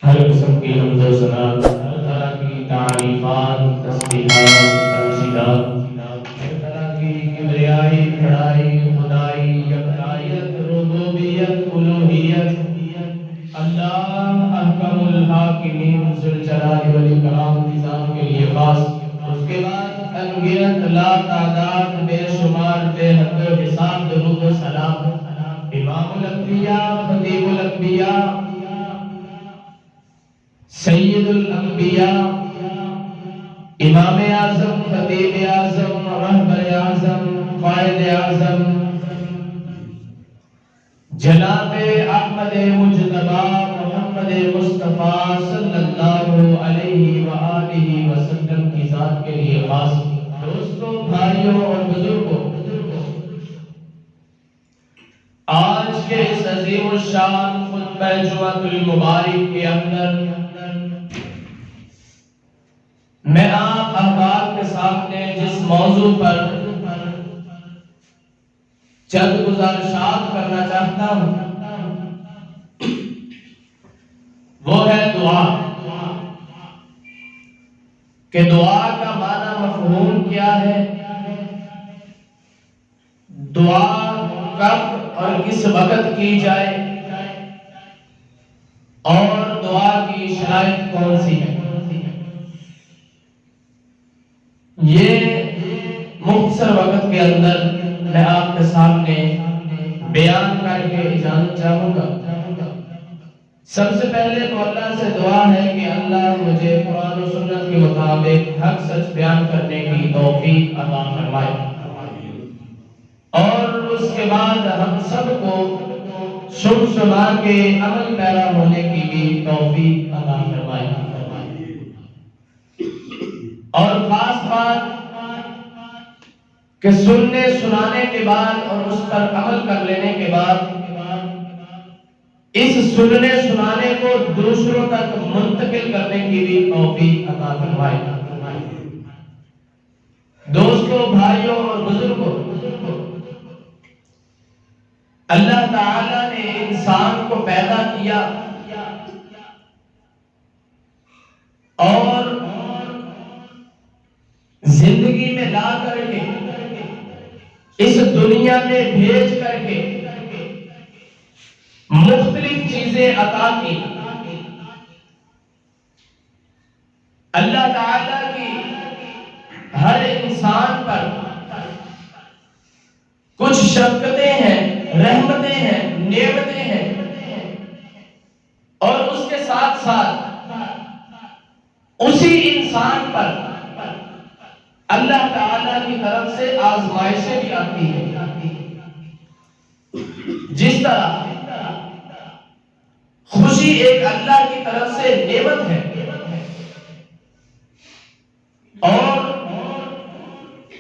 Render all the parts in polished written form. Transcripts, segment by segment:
ہر قسم کی حمد و ثنا، ہر طرح کی تعریفات، تسبیحات، تمجیدات، ہر طرح کی کبریائی، بڑائی، خدائی، یکتائیت، ربوبیت، الوہیت اللہ احکم الحاکمین ذوالجلال والاکرام کی ذات کے لیے خاص۔ اس کے بعد انگیت لا تعداد بے شمار بے حد و حساب درود و سلام امام الانبیاء، خطیب الانبیاء، سید الانبیاء، امام اعظم، خطیب اعظم، رہبر اعظم، قائد اعظم، جناب احمد مجتبی محمد مصطفیٰ صلی اللہ علیہ وآلہ وسلم کی ذات کے لیے خاص۔ دوستوں، بھائیوں اور بزرگوں، آج کے اس عظیم الشان خطبہ جمعۃ المبارک کے اندر میں آپ احباب کے سامنے جس موضوع پر چند گزارشات کرنا چاہتا ہوں وہ ہے دعا، کہ دعا کا معنی مفہوم کیا ہے، دعا کب اور کس وقت کی جائے، اور دعا کی شرائط کون سی ہے۔ یہ مختصر وقت کے اندر میں آپ کے سامنے بیان کر کے اجازت چاہوں گا۔ سب سے پہلے تو اللہ سے دعا ہے کہ اللہ مجھے قرآن و سنت کے مطابق حق سچ بیان کرنے کی توفیق عطا فرمائے، اور اس کے بعد ہم سب کو سن سنا کے عمل پیرا ہونے کی بھی توفیق عطا فرمائے۔ اور خاص بات کہ سننے سنانے کے بعد اور اس پر عمل کر لینے کے بعد اس سننے سنانے کو دوسروں تک منتقل کرنے کی بھی توفیق عطا فرمائے۔ دوستوں، بھائیوں اور بزرگوں، اللہ تعالی نے انسان کو پیدا کیا اور زندگی میں لا کر کے اس دنیا میں بھیج کر کے مختلف چیزیں عطا کی۔ اللہ تعالیٰ کی ہر انسان پر کچھ شفقتیں ہیں، رحمتیں ہیں، نعمتیں ہیں، اور اس کے ساتھ ساتھ اسی انسان پر اللہ تعالیٰ کی طرف سے آزمائشیں بھی آتی ہیں۔ جس طرح خوشی ایک اللہ کی طرف سے نعمت ہے اور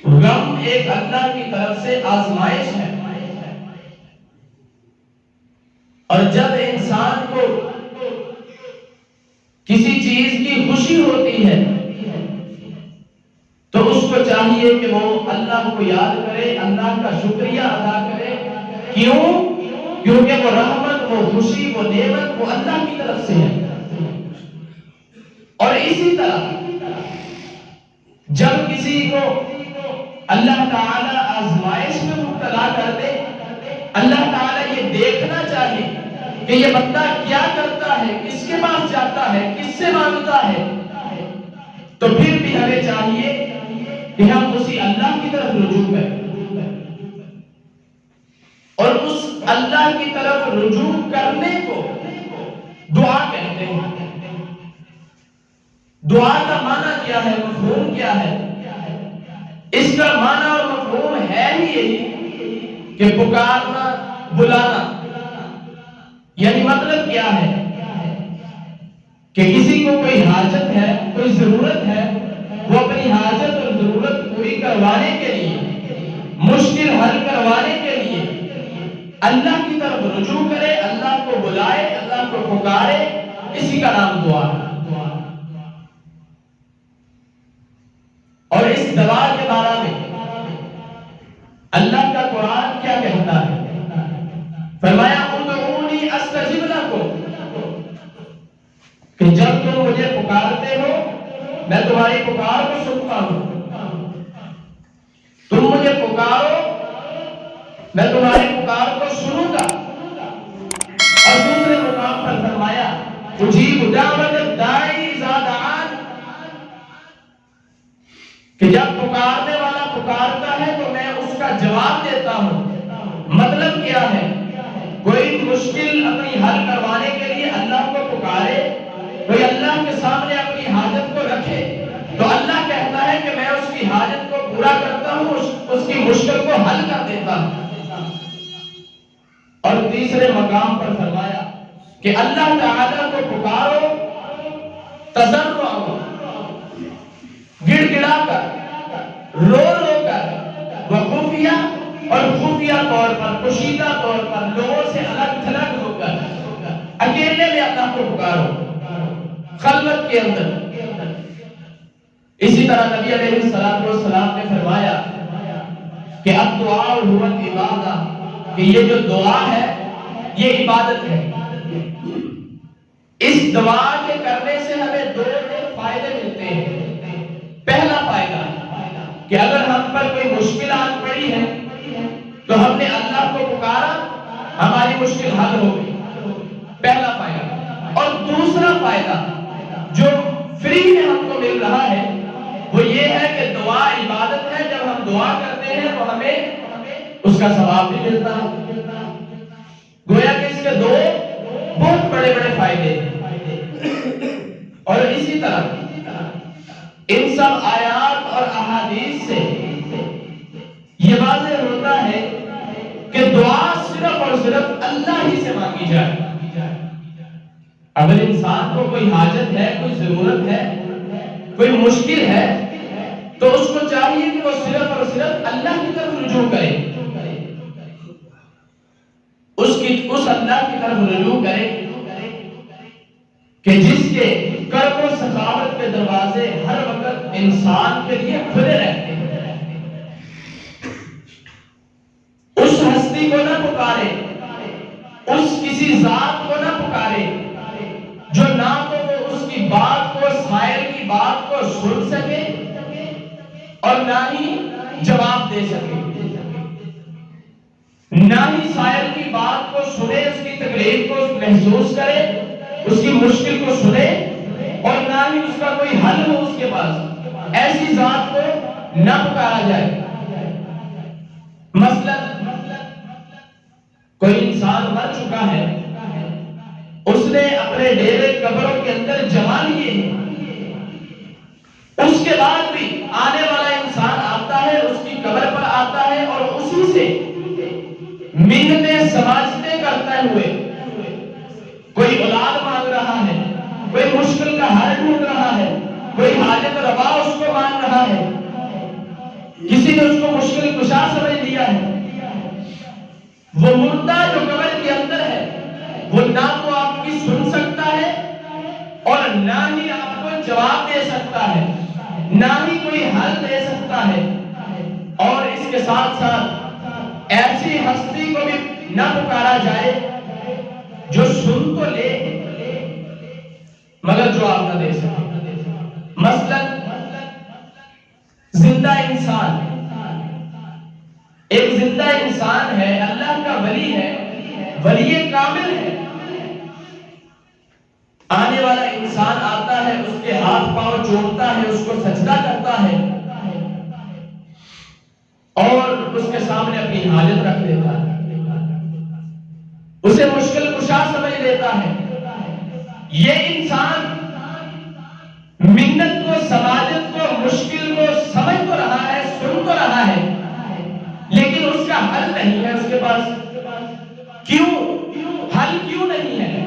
غم ایک اللہ کی طرف سے آزمائش ہے، اور جب انسان کو کسی چیز کی خوشی ہوتی ہے تو اس کو چاہیے کہ وہ اللہ کو یاد کرے، اللہ کا شکریہ ادا کرے۔ کیوں؟ کیونکہ وہ رحمت، وہ خوشی، وہ نعمت وہ اللہ کی طرف سے ہے۔ اور اسی طرح جب کسی کو اللہ تعالی آزمائش میں مبتلا کر دے، اللہ تعالی یہ دیکھنا چاہے کہ یہ بندہ کیا کرتا ہے، کس کے پاس جاتا ہے، کس سے مانگتا ہے، تو پھر بھی ہمیں چاہیے کہ ہم اسی اللہ کی طرف رجوع کریں، اور اس اللہ کی طرف رجوع کرنے کو دعا کہتے ہیں۔ دعا کا معنی کیا ہے، مفہوم کیا ہے؟ اس کا معنی اور مفہوم ہے ہی یہی کہ پکارنا، بلانا۔ یعنی مطلب کیا ہے کہ کسی کو کوئی حاجت ہے، کوئی ضرورت ہے، وہ اپنی حاجت اور ضرورت پوری کروانے کے لیے، مشکل حل کروانے کے لیے اللہ کی طرف رجوع کرے، اللہ کو بلائے، اللہ کو پکارے، اسی کا نام دعا ہے۔ اور اس دعا کے بارے میں اللہ کا قرآن کیا کہتا ہے؟ فرمایا ادعونی استجب لکم، کہ جب تم مجھے پکارتے ہو میں تمہاری پکار کو سنتا ہوں، تم مجھے پکارو میں تمہاری پکار کو سنوں گا۔ اور دوسرے مقام پر فرمایا اجیب دعوت الداعی اذا دعان، کہ جب پکارنے والا پکارتا ہے تو میں اس کا جواب دیتا ہوں۔ مطلب کیا ہے؟ کوئی مشکل اپنی حل کروانے کے لیے اللہ کو پکارے، کوئی اللہ کے سامنے اپنی حاجت کو رکھے تو اللہ کہتا ہے کہ میں اس کی حاجت کو پورا کرتا ہوں، اس کی مشکل کو حل کر دیتا ہوں۔ اور تیسرے مقام پر فرمایا کہ اللہ تعالیٰ کو پکارو تضرعا، گڑ گڑا کر، رو رو کر، وخفیہ اور خفیہ طور پر، پوشیدہ طور پر، لوگوں سے الگ تھلگ ہو کر، اکیلے میں اللہ کو پکارو خلوت کے اندر۔ اسی طرح نبی علیہ السلام نے فرمایا کہ الدعاء هو العبادہ، کہ یہ جو دعا ہے یہ عبادت ہے۔ اس دعا کے کرنے سے ہمیں دو فائدے ملتے ہیں۔ پہلا فائدہ کہ اگر ہم پر کوئی مشکل آن پڑی ہے تو ہم نے اللہ کو پکارا، ہماری مشکل حل ہو گئی، پہلا فائدہ۔ اور دوسرا فائدہ جو فری میں ہم کو مل رہا ہے وہ یہ ہے کہ دعا عبادت ہے۔ جب ہم دعا کرتے ہیں تو ہمیں اس کا ثواب بھی ملتا ہے۔ گویا کہ اس کے دو بہت بڑے بڑے فائدے ہیں۔ اور اسی طرح ان سب آیات اور احادیث سے یہ واضح ہوتا ہے کہ دعا صرف اور صرف اللہ ہی سے مانگی جائے۔ اگر انسان کو کوئی حاجت ہے، کوئی ضرورت ہے، کوئی مشکل ہے تو اس کو چاہیے کہ وہ صرف اور صرف اللہ کی طرف رجوع کرے، اس اللہ کی طرف رجوع کرے کہ جس کے کرم و سخاوت کے دروازے ہر وقت انسان کے لیے کھلے رہتے ہیں۔ اس ہستی کو نہ پکارے، اس کسی ذات کو نہ پکارے جو نہ تو وہ اس کی بات کو، سائل کی بات کو سن سکے اور نہ ہی جواب دے سکے، نہ ہی سائل کی بات کو سنے، اس کی تکلیف کو محسوس کرے، اس کی مشکل کو سنے، اور نہ ہی اس کا کوئی حل ہو اس کے پاس۔ ایسی ذات کو نہ پکارا جائے۔ مثلا کوئی انسان مر چکا ہے، اس نے اپنے ڈیرے قبروں کے اندر جما لیے ہیں، اس کے بعد بھی آنے والا انسان آتا ہے، اس کی قبر پر آتا ہے اور اسی سے منتیں سماجتیں کرتے ہوئے کوئی اولاد مانگ رہا ہے، کوئی مشکل کا حل ڈھونڈ رہا ہے، کوئی حاجت روا اس کو مانگ رہا ہے، کسی نے اس کو مشکل کشا سمجھ لیا ہے۔ وہ مردہ جو قبر کے اندر ہے وہ نہ تو آپ کی سن سکتا ہے اور نہ ہی آپ کو جواب دے سکتا ہے، نہ ہی کوئی حل دے سکتا ہے۔ اور اس کے ساتھ ساتھ ایسی ہستی کو بھی نہ پکارا جائے جو سن تو لے مگر جواب نہ دے سکے۔ مثلا زندہ انسان، ایک زندہ انسان ہے، اللہ کا ولی ہے، ولی کامل ہے، آنے والا انسان آتا ہے، اس کے ہاتھ پاؤں چومتا ہے، اس کو سجدہ کرتا ہے اور اس کے سامنے اپنی حاجت رکھ دیتا ہے، اسے مشکل کشا سمجھ لیتا ہے۔ یہ انسان منت کو، سماجت کو، مشکل کو سمجھ تو رہا ہے، سن تو رہا ہے، لیکن اس کا حل نہیں ہے اس کے پاس۔ کیوں حل کیوں نہیں ہے؟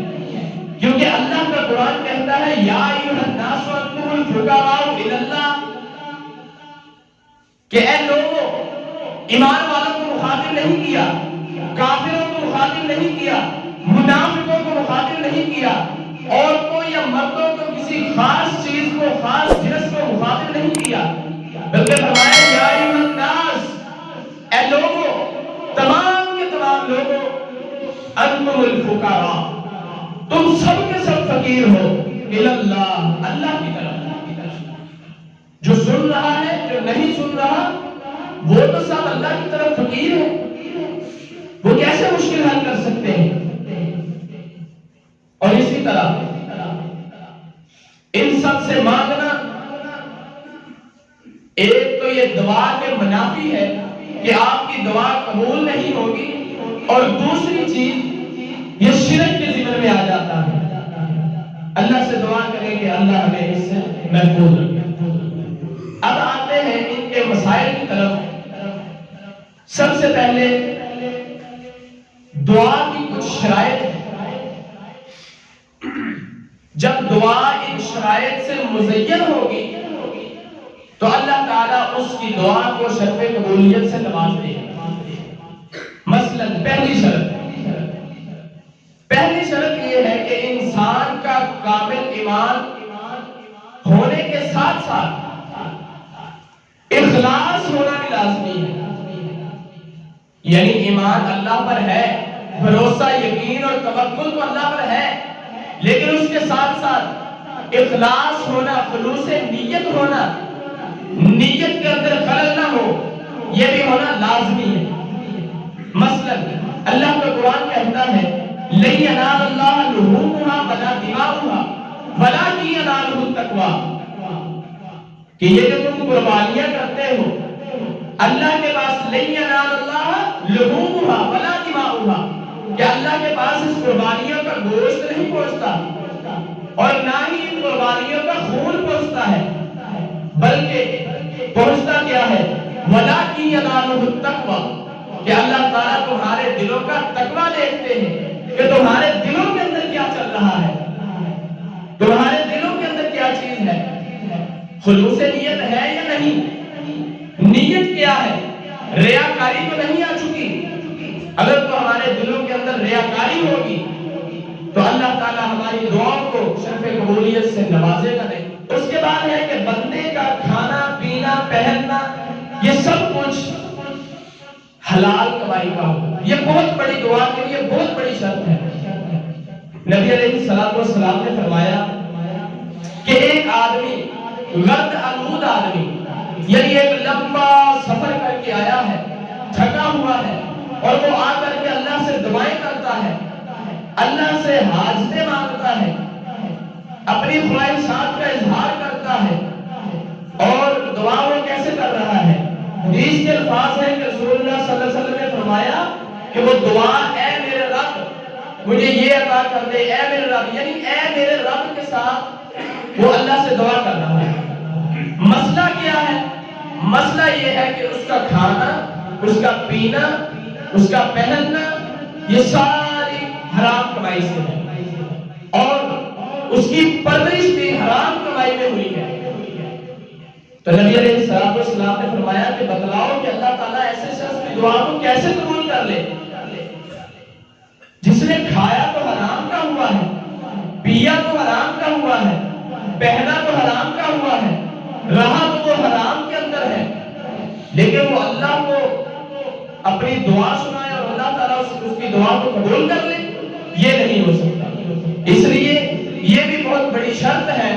کیونکہ اللہ کا قرآن کہتا ہے یا ایھا الناس انتم الفقراء الی اللہ، کہ اے لوگوں، ایمان والوں کو مخاطب نہیں کیا، کافروں کو مخاطب نہیں کیا، منافقوں کو مخاطب نہیں کیا، عورتوں یا مردوں کو، کسی خاص چیز کو، خاص جنس کو مخاطب نہیں کیا، بلکہ فرمایا یا ایھا الناس، اے لوگوں، تمام کے تمام لوگوں، انتم الفقراء، تم سب کے سب فقیر ہو اللہ، اللہ کی طرف۔ جو سن رہا ہے، جو نہیں سن رہا، وہ تو سب اللہ کی طرف فقیر ہے، وہ کیسے مشکل حل کر سکتے ہیں؟ اور اسی طرح ان سب سے مانگنا، ایک تو یہ دعا کے منافی ہے کہ آپ کی دعا قبول نہیں ہوگی، اور دوسری چیز یہ شرک کے ذمن میں آ جاتا ہے۔ اللہ سے دعا کریں کہ اللہ ہمیں اس سے محفوظ رکھے۔ اب آتے ہیں ان کے مسائل کی طرف۔ سب سے پہلے دعا کی کچھ شرائط ہیں۔ جب دعا ان شرائط سے مزین ہوگی تو اللہ تعالیٰ اس کی دعا کو شرف قبولیت سے نواز دے گا۔ مثلا پہلی شرط یہ ہے کہ انسان کا کامل ایمان ہونے کے ساتھ ساتھ اخلاص ہونا بھی لازمی ہے۔ یعنی ایمان اللہ پر ہے، بھروسہ، یقین اور توکل تو اللہ پر ہے، لیکن اس کے ساتھ ساتھ اخلاص ہونا، خلوص نیت ہونا، نیت کے اندر خلل نہ ہو، یہ بھی ہونا لازمی ہے۔ مثلا اللہ کا قرآن کہتا ہے لَن يَنَالَ اللَّهَ لُحُومُهَا وَلَا دِمَاؤُهَا وَلَٰكِن يَنَالُهُ التَّقْوَىٰ، کہ یہ جو تم قربانیاں کرتے ہو، اللہ کے پاس لَن يَنَالَ اللَّهَ لُحُومُهَا وَلَا دِمَاؤُهَا، کہ اللہ کے پاس اس قربانیوں کا گوشت نہیں پہنچتا اور نہ ہی ان قربانیوں کا خون پہنچتا ہے، بلکہ پہنچتا کیا ہے؟ وَلَٰكِن يَنَالُهُ التَّقْوَىٰ، کہ اللہ تعالیٰ تمہارے دلوں کا تقویٰ دیکھتے ہیں کہ تمہارے دلوں کے اندر کیا چل رہا ہے، تمہارے دلوں کے اندر کیا چیز ہے، خلوص نیت ہے یا نہیں، نیت کیا ہے، ریاکاری تو نہیں آ چکی؟ اگر تو ہمارے دلوں کے اندر ریاکاری ہوگی تو اللہ تعالیٰ ہماری دعاؤں کو شرف قبولیت سے نوازے گا نہیں۔ اس کے بعد ہے کہ بندے کا کھانا پینا پہننا یہ سب کچھ حلال کمائی کا ہوگا۔ یہ بہت بڑی دعا کے لیے بہت بڑی شرط ہے۔ نبی علیہ الصلوۃ والسلام نے فرمایا کہ ایک آدمی، غرض آلود آدمی، یعنی ایک لمبا سفر کر کے آیا ہے، تھکا ہوا ہے، اور وہ آ کر کے اللہ سے دعائیں کرتا ہے، اللہ سے حاجتیں مانگتا ہے، اپنی خواہشات کا اظہار کرتا ہے، اور دعا وہ کیسے کر رہا ہے؟ حدیث کے الفاظ ہیں کہ رسول اللہ صلی اللہ علیہ وسلم نے فرمایا کہ وہ دعا اے میرے رب مجھے یہ عطا کر دے، اے میرے رب، یعنی اے میرے رب کے ساتھ وہ اللہ سے دعا کر رہا ہے۔ مسئلہ کیا ہے؟ مسئلہ یہ ہے کہ اس کا کھانا، اس کا پینا، اس کا پہننا یہ ساری حرام کمائی سے ہے، اور اس کی پرورش بھی حرام کمائی میں ہوئی ہے۔ تو نبی علیہ السلام نے فرمایا کہ بتلاؤ کہ اللہ تعالیٰ ایسے شخص کی دعا کو کیسے قبول کر لے جس نے کھایا تو حرام کا ہوا ہے، پیا تو حرام کا ہوا ہے، پہنا تو حرام کا ہوا ہے، رہا تو وہ حرام کے اندر ہے، لیکن وہ اللہ کو اپنی دعا سنائے اور اللہ تعالیٰ اس کی دعا کو قبول کر لے، یہ نہیں ہو سکتا۔ اس لیے یہ بھی بہت بڑی شرط ہے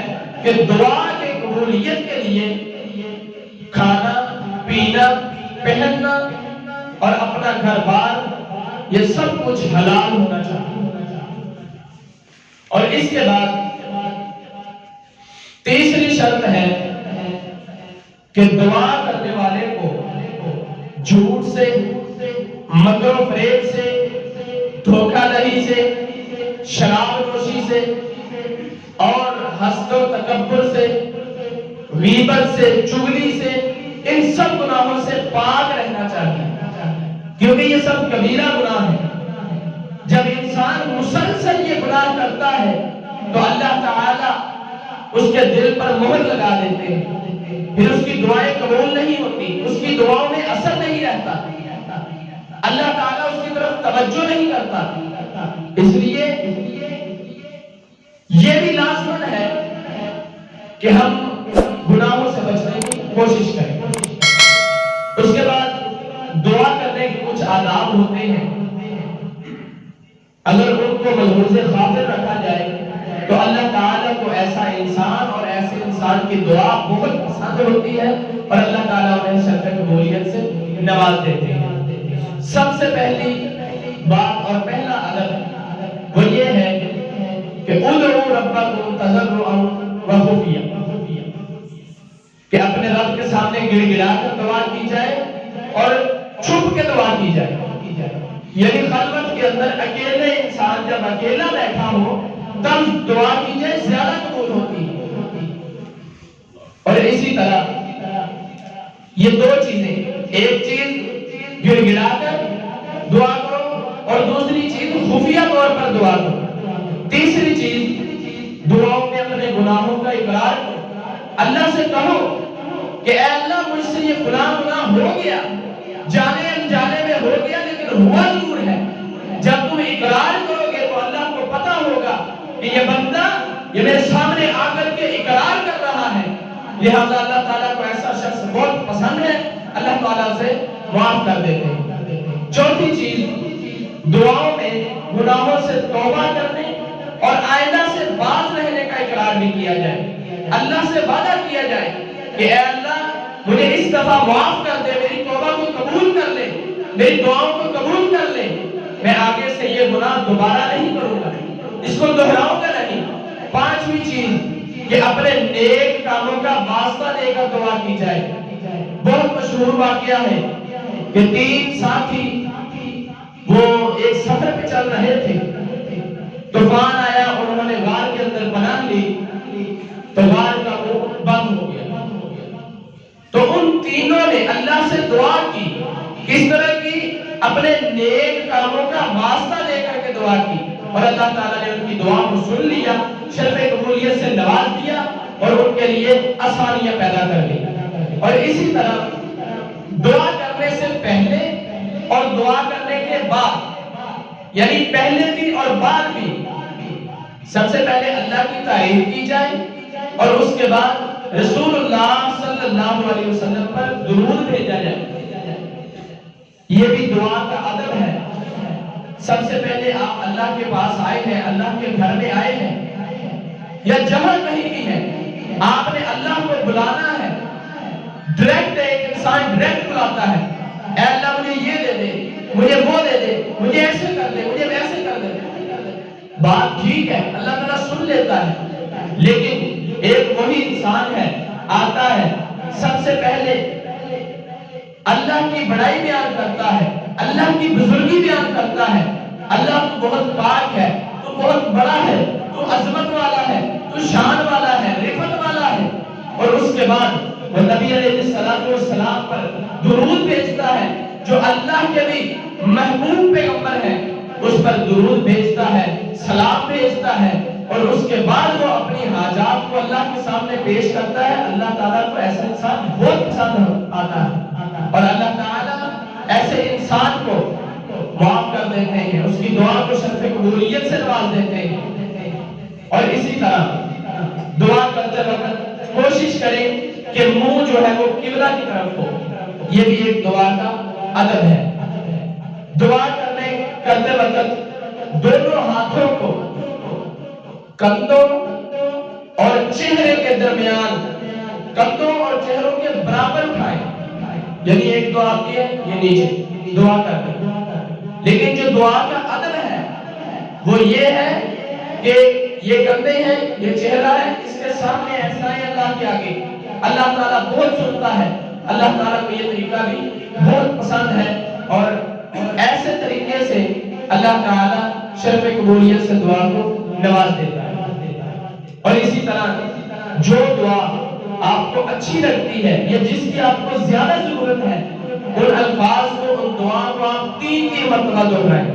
کہ دعا کے قبولیت کے لیے کھانا پینا پہننا اور اپنا گھر بار یہ سب کچھ حلال ہونا چاہیے۔ اور اس کے بعد تیسری شرط ہے کہ دعا کرنے والے کو جھوٹ سے، مکر و فریب سے، دھوکہ دہی سے، شراب نوشی سے اور حسد و تکبر سے، غیبت سے، چغلی سے، ان سب گناہوں سے پاک رہنا چاہیے، کیونکہ یہ سب کبیرہ گناہ ہے۔ جب انسان مسلسل یہ گناہ کرتا ہے تو اللہ تعالیٰ اس کے دل پر مہر لگا دیتے ہیں، پھر اس کی دعائیں قبول نہیں ہوتی، اس کی دعاؤں میں اثر نہیں رہتا، اللہ تعالیٰ اس کی طرف توجہ نہیں کرتا۔ اس لیے یہ بھی لازم ہے کہ ہم گناہوں سے بچنے کی کوشش کریں۔ اس کے بعد دعا کرنے کے کچھ آداب ہوتے ہیں، اگر ان کو ملحوظ خاطر رکھا جائے تو اللہ تعالیٰ کو ایسا انسان اور ایسے انسان کی دعا بہت پسند ہوتی ہے اور اللہ تعالیٰ انہیں شرف قبولیت سے نواز دیتے ہیں۔ سب سے پہلی بات اور پہلا ادب وہ یہ ہے کہ ادعوا ربکم تضرعا وخفیا، کہ اپنے رب کے سامنے گڑ گڑا کر دعا کی جائے اور چھپ کے دعا کی جائے، یعنی خلوت کے اندر اکیلے انسان جب اکیلا بیٹھا ہو تب دعا کی جائے، زیادہ قبول ہوتی ہے۔ اور اسی طرح یہ دو چیزیں، ایک چیز گڑ گڑا کر دعا کرو اور دوسری چیز خفیہ طور پر دعا کرو، تیسری چیز دعاؤں میں اپنے گناہوں کا اقرار کرو، اللہ سے کہو کہ اے اللہ مجھ سے یہ فلاں گناہ ہو گیا، جانے انجانے میں ہو گیا لیکن ہوا ضرور ہے۔ جب تم اقرار کرو گے تو اللہ کو پتا ہوگا کہ یہ بندہ یہ میرے سامنے آ کر کے اقرار کر رہا ہے، لہذا اللہ تعالیٰ کو ایسا شخص بہت پسند ہے، اللہ تعالیٰ سے معاف کر دیتے ہیں۔ چوتھی چیز دعاؤں میں گناہوں سے توبہ کرنے اور آئندہ سے باز رہنے کا اقرار بھی کیا جائے، اللہ سے وعدہ کیا جائے کہ اے اللہ مجھے اس دفعہ معاف کر دے، میری توبہ کو قبول کر لے، میری دعاؤں کو قبول کر لے، میں آگے سے یہ گناہ دوبارہ نہیں کروں گا، اس کو دہراؤں گا نہیں۔ پانچویں چیز کہ اپنے نیک کاموں کا واسطہ دے کر دعا کی جائے۔ بہت مشہور واقعہ ہے کہ تین ساتھی وہ ایک سفر پہ چل رہے تھے، طوفان آیا، انہوں نے غار کے اندر پناہ لی تو غار کا منہ بند ہو گیا۔ تو ان تینوں نے اللہ سے دعا کی، کس طرح کی؟ اپنے نیک کاموں کا واسطہ دے کر کے دعا کی، اور اللہ تعالیٰ نے ان کی دعا کو سن لیا، شرف قبولیت سے نواز دیا اور ان کے لیے آسانیاں پیدا کر دی۔ اور اسی طرح دعا کرنے سے پہلے اور دعا کرنے کے بعد، یعنی پہلے بھی اور بعد بھی، سب سے پہلے اللہ کی تعریف کی جائے اور اس کے بعد رسول اللہ صلی اللہ علیہ وسلم پر درود بھیجا جائے۔ یہ بھی دعا کا ادب ہے۔ سب سے پہلے آپ اللہ کے پاس آئے ہیں، اللہ کے گھر میں آئے ہیں یا جہاں کہیں بھی ہے، آپ نے اللہ کو بلانا ہے۔ ڈائریکٹ ایک انسان ڈائریکٹ بلاتا ہے، اے اللہ مجھے یہ دے دے، مجھے وہ دے دے، مجھے ایسے کر دے، مجھے ویسے کر دے۔ بات ٹھیک ہے، اللہ تعالیٰ سن لیتا ہے، لیکن ایک وہی انسان ہے، آتا ہے، سب سے پہلے اللہ کی بڑائی بیان کرتا ہے، اللہ کی بزرگی بیان کرتا ہے، اللہ تو بہت پاک ہے، تو بہت بڑا ہے، تو عظمت والا ہے، تو شان والا ہے، رفعت والا ہے، اور اس کے بعد وہ نبی علیہ السلام پر درود بھیجتا ہے، جو اللہ کے بھی محبوب پیغمبر ہے، اس پر درود بھیجتا ہے، سلام بھیجتا ہے، اور اس کے بعد وہ اپنی حاجات کو اللہ کے سامنے پیش کرتا ہے۔ اللہ تعالیٰ کو ایسا انسان بہت پسند آتا ہے، اور اللہ تعالیٰ ایسے انسان کو معاف کر دیتے ہیں، اس کی دعا کو شرف قبولیت سے نواز دیتے ہیں۔ اور اسی طرح دعا کرتے وقت کوشش کریں کہ منہ جو ہے وہ قبلہ کی طرف ہو، یہ بھی ایک دعا کا ادب ہے۔ دعا کرتے وقت دونوں ہاتھوں کو کندھوں اور چہرے کے درمیان، کندھوں اور چہروں کے برابر اٹھائیں، یعنی ایک دعا کی ہے یہ نیچے دعا کرتے ہیں، لیکن جو دعا کا ادب ہے وہ یہ ہے کہ یہ کندھے ہیں، یہ چہرہ ہے، اس کے سامنے ایسا ہے اللہ کے آگے۔ اللہ تعالیٰ بہت سنتا ہے، اللہ تعالیٰ کو یہ طریقہ بھی بہت پسند ہے، اور ایسے طریقے سے اللہ تعالیٰ شرف قبولیت سے دعا کو نواز دیتا ہے۔ اور اسی طرح جو دعا آپ کو اچھی لگتی ہے یا جس کی آپ کو زیادہ ضرورت ہے، ان الفاظ کو، ان دعا کو آپ 3 مرتبہ دہرائیں۔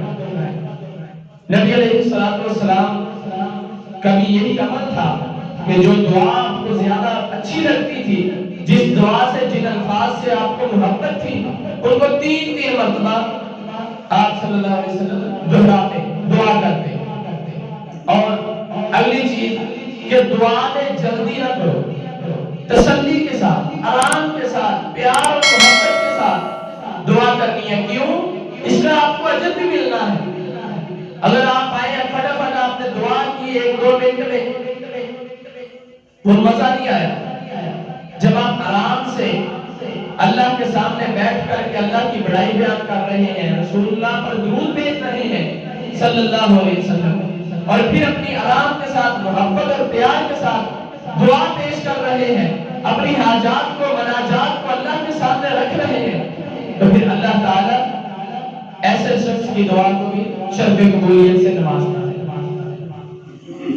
نبی علیہ السلام کا بھی یہی عمل تھا کہ جو دعا آپ کو زیادہ اچھی لگتی تھی، جس دعا سے، جن الفاظ سے آپ کو محبت تھی، ان کو 3 مرتبہ آپ صلی اللہ علیہ وسلم دہراتے، دعا کرتے۔ اور اگلی چیز کہ دعا میں جلدی نہ کرو، تسلی کے ساتھ، آرام کے ساتھ، پیار اور محبت کے ساتھ دعا کرنی ہے۔ کیوں؟ اس کا آپ کو اجر بھی ملنا ہے۔ اگر آپ آئے ہیں فٹافٹ آپ نے دعا کی 1-2 منٹ میں، وہ مزہ نہیں آیا جب آپ آرام سے اللہ کے سامنے بیٹھ کر کے اللہ کی بڑائی بیان کر رہے ہیں، رسول اللہ پر درود بھیج رہے ہیں صلی اللہ علیہ وسلم، اور پھر اپنی آرام کے ساتھ محبت اور پیار کے ساتھ دعا پیش کر رہے ہیں، اپنی حاجات کو مناجات کو اللہ کے سامنے رکھ رہے ہیں، تو پھر اللہ تعالیٰ ایسے شخص کی دعا کو بھی شرف قبولیت سے نوازتا ہے۔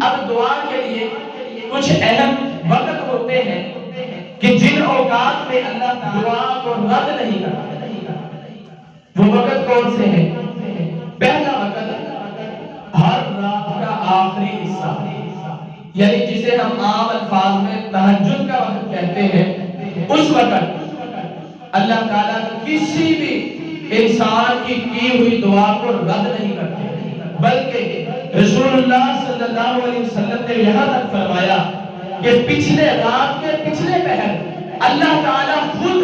اب دعا کے لیے کچھ اہم وقت ہوتے ہیں کہ جن اوقات میں اللہ دعا کو رد نہیں کرتا۔ وہ وقت کون سے ہیں؟ پہلا وقت ہر رات کا آخری حصہ، یعنی جسے ہم عام الفاظ میں تہجد کا وقت کہتے ہیں، اس وقت اللہ تعالیٰ کسی بھی انسان کی ہوئی دعا کو رد نہیں کرتے، بلکہ رسول اللہ صلی اللہ علیہ وسلم نے یہاں تک فرمایا کہ پچھلے رات کے پچھلے پہر اللہ تعالیٰ خود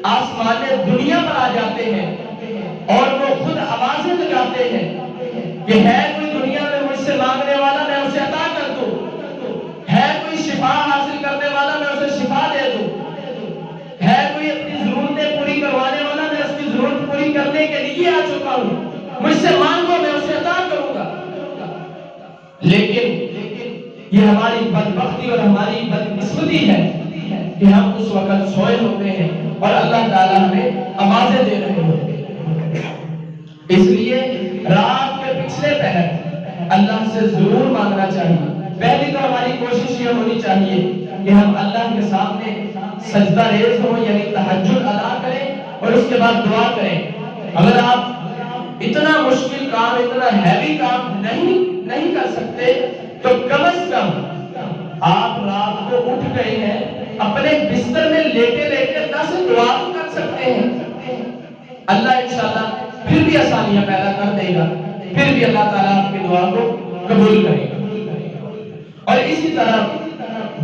آسمان دنیا پر آ جاتے ہیں اور وہ خود آوازیں لگاتے ہیں کہ ہے کوئی دنیا میں مجھ سے مانگنے والا، میں اسے عطا کر دوں، ہے کوئی شفا حاصل کرنے والا، میں اسے شفا دے دوں، ہے کوئی اپنی ضرورتیں پوری کروانے والا، میں اس کی ضرورت پوری کرنے کے لیے آ چکا ہوں، مجھ سے مانگو میں اسے عطا کروں گا۔ لیکن یہ ہماری بدبختی اور ہماری بدقسمتی ہے کہ ہم اس وقت سوئے ہوتے ہیں اور اللہ تعالیٰ ہمیں آوازیں دے رہے ہوتے ہیں۔ اس لیے رات کے پچھلے پہر اللہ سے ضرور مانگنا چاہیے۔ پہلی تو ہماری کوشش یہ ہونی چاہیے کہ ہم اللہ کے سامنے سجدہ ریز ہوں، یعنی تہجد ادا کریں اور اس کے بعد دعا کریں۔ اگر آپ اتنا مشکل کام، اتنا ہیوی کام نہیں کر سکتے تو کم از کم آپ رات کو اٹھ گئے ہیں، اپنے بستر میں لیٹے لیٹے اللہ سے دعا کر سکتے ہیں۔ اللہ انشاءاللہ پھر بھی آسانیاں پیدا کر دے گا، پھر بھی اللہ تعالیٰ آپ کی دعا کو قبول کرے گا۔ اور اسی طرح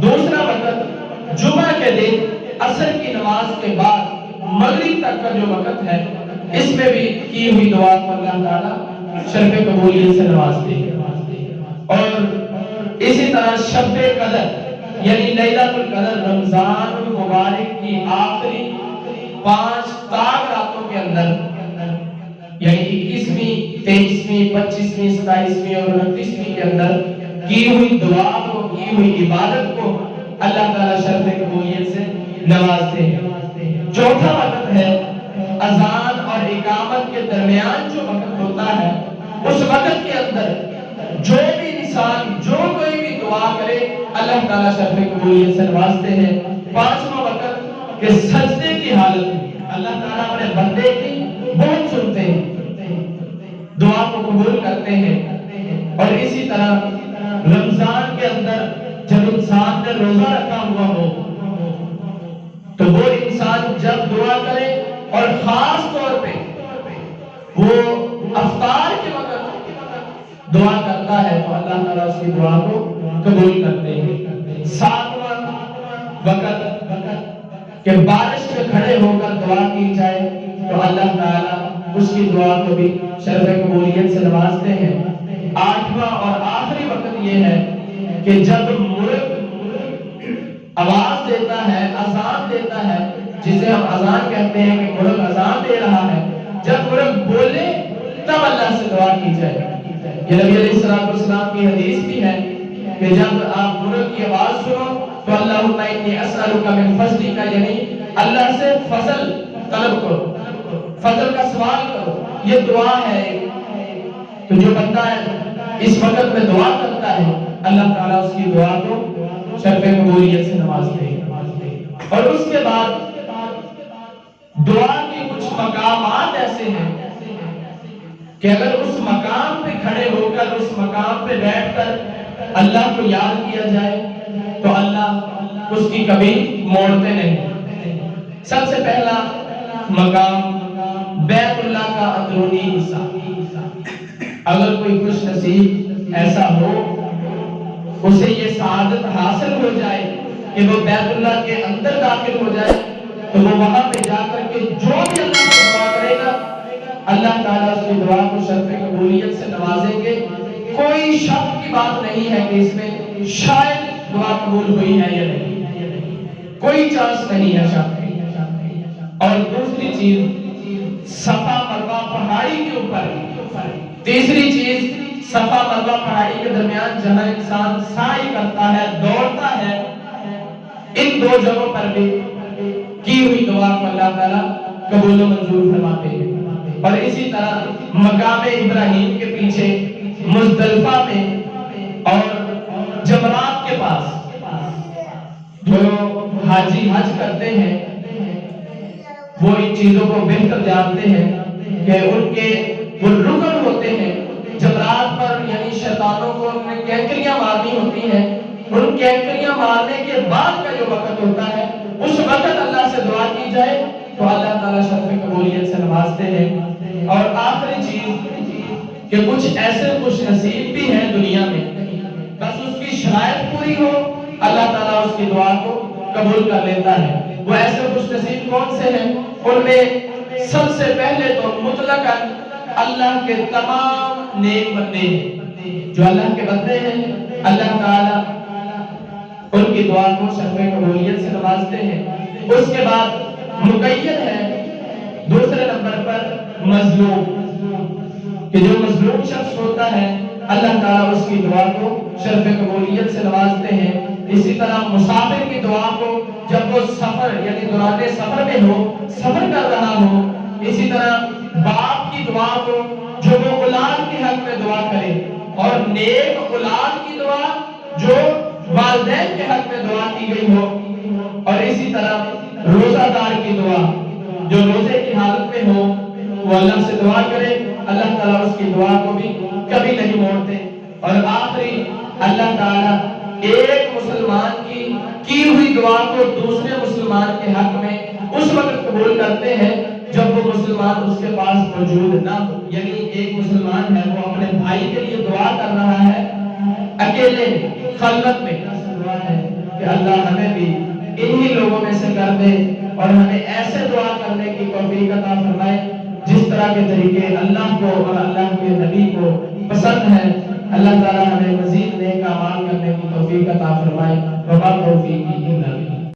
دوسرا وقت جمعہ کے دن عصر کی نماز کے بعد مغرب تک کا جو وقت ہے، اس میں بھی کی ہوئی دعا کو اللہ تعالیٰ شرف قبولیت سے نوازتے ہیں۔ اور اسی طرح شب قدر یعنی لیلۃ القدر رمضان المبارک کی آخری 5 تاک راتوں کے اندر، یعنی 21ویں، 23ویں، 25ویں، 27ویں اور 29ویں کے اندر کی ہوئی دعا کو، کی ہوئی عبادت کو اللہ تعالیٰ شرف قبولیت سے نوازتے ہیں۔ چوتھا وقت ہے اذان اور اقامت کے درمیان جو وقت ہوتا ہے، اس وقت کے اندر جو بھی انسان جو کوئی بھی دعا کرے اللہ تعالیٰ شرف قبولیت سے نوازتے ہیں۔ پانچواں وقت کہ سجدے کی حالت میں اللہ تعالیٰ اپنے بندے کی بہت سنتے ہیں، دعا کو قبول کرتے ہیں۔ اور اسی طرح رمضان کے اندر جب انسان نے روزہ رکھا ہوا ہو تو وہ انسان جب دعا کرے، اور خاص طور پہ وہ افطار کے وقت دعا کرتا ہے تو اللہ تعالیٰ اس کی دعا کو قبول کرتے ہیں۔ ساتواں وقت کہ بارش میں کھڑے ہو کر دعا کی جائے تو اللہ تعالیٰ اس کی دعا کو بھی شرف قبولیت سے نوازتے ہیں۔ آٹھواں اور آخری وقت یہ ہے کہ جب مرغ آواز دیتا ہے، اذان دیتا ہے، جسے ہم اذان کہتے ہیں کہ مرغ اذان دے رہا ہے، جب مرغ بولے تب اللہ سے دعا کی جائے۔ یہ نبی علیہ السلام کی حدیث بھی ہے کہ جب آپ مرغ کی آواز سنو تو اللہم انی اسألک من فضلک، یعنی اللہ سے فضل طلب کرو، فضل کا سوال کرو، یہ دعا ہے۔ تو جو بندہ ہے اس وقت میں دعا کرتا ہے اللہ تعالیٰ اس کی دعا کو شرف قبولیت سے نوازتے ہیں۔ اور اس کے بعد دعا کے کچھ مقامات ایسے ہیں کہ اگر اس مقام پہ کھڑے ہو کر، اس مقام پہ بیٹھ کر اللہ کو یاد کیا جائے تو اللہ اس کی کبھی موڑتے نہیں۔ سب سے پہلا مقام بیت اللہ کا اندرونی حصہ۔ اگر کوئی خوش نصیب ایسا ہو، اسے یہ سعادت حاصل ہو جائے کہ وہ بیت اللہ کے اندر داخل ہو جائے تو وہ وہاں پہ جا کر کے جو بھی اللہ سے دعا کرے گا اللہ تعالیٰ اس کی دعا کو شرف قبولیت سے نوازیں گے۔ کوئی شک کی بات نہیں ہے کہ اس میں شاید دعا قبول ہوئی ہے یا نہیں، کوئی چانس نہیں ہے شاید۔ اور دوسری چیز صفا مروہ پہاڑی کے اوپر، تیسری چیز صفا مروہ پہاڑی کے درمیان جہاں انسان سعی کرتا ہے، دوڑتا ہے، ان دو جگہوں پر بھی کی ہوئی دعا کو اللہ تعالیٰ قبول و منظور فرماتے ہیں۔ اور اسی طرح مقام ابراہیم کے پیچھے مزدلفہ میں اور جمرات کے پاس جو حاجی حج کرتے ہیں وہ ان چیزوں کو بہتر جانتے ہیں کہ ان کے وہ رکن ہوتے ہیں جمرات پر، یعنی شیطانوں کو ان کینکریاں مارنی ہوتی ہیں، ان کینکریاں مارنے کے بعد کا جو وقت ہوتا ہے اس وقت اللہ سے دعا کی جائے تو اللہ تعالیٰ شرف قبولیت سے نوازتے ہیں۔ اور آخری چیز کہ کچھ ایسے خوش نصیب بھی ہیں دنیا میں، بس اس کی شرائط پوری ہو اللہ تعالیٰ اس کی دعا کو قبول کر لیتا ہے۔ وہ ایسے خوش نصیب کون سے ہیں؟ ان میں سب سے پہلے تو مطلقاً اللہ کے تمام نیک بندے ہیں، جو اللہ کے بندے ہیں اللہ تعالیٰ ان کی دعا کو شرف قبولیت سے نوازتے ہیں۔ اس کے بعد مقید ہے دوسرے نمبر پر مظلوم، کہ جو مظلوم شخص ہوتا ہے اللہ تعالیٰ اس کی دعا کو شرف قبولیت سے نوازتے ہیں۔ اسی طرح مسافر کی دعا کو جب وہ سفر یعنی دوران سفر میں ہو، سفر کر رہا ہو، اسی طرح باپ کی دعا کو جو وہ اولاد کے حق میں دعا کرے، اور نیک اولاد کی دعا جو والدین کے حق میں دعا کی گئی ہو، اور اسی طرح روزہ دار کی دعا جو روزے کی حالت میں ہو وہ اللہ سے دعا کرے، اللہ تعالیٰ اس کی دعا کو بھی کبھی نہیں موڑتے۔ اور آخری اللہ تعالیٰ ایک مسلمان کی ہوئی دعا کو دوسرے مسلمان کے حق میں اس وقت قبول کرتے ہیں جب وہ مسلمان اس کے پاس موجود نہ ہو، یعنی ایک مسلمان ہے وہ اپنے بھائی کے لیے دعا کر رہا ہے اکیلے خلوت میں، دعا ہے کہ اللہ ہمیں بھی انہی لوگوں میں سے کر دے اور ہمیں ایسے دعا کرنے کی توفیق عطا فرمائے جس طرح کے طریقے اللہ کو اور اللہ کے نبی کو پسند ہے۔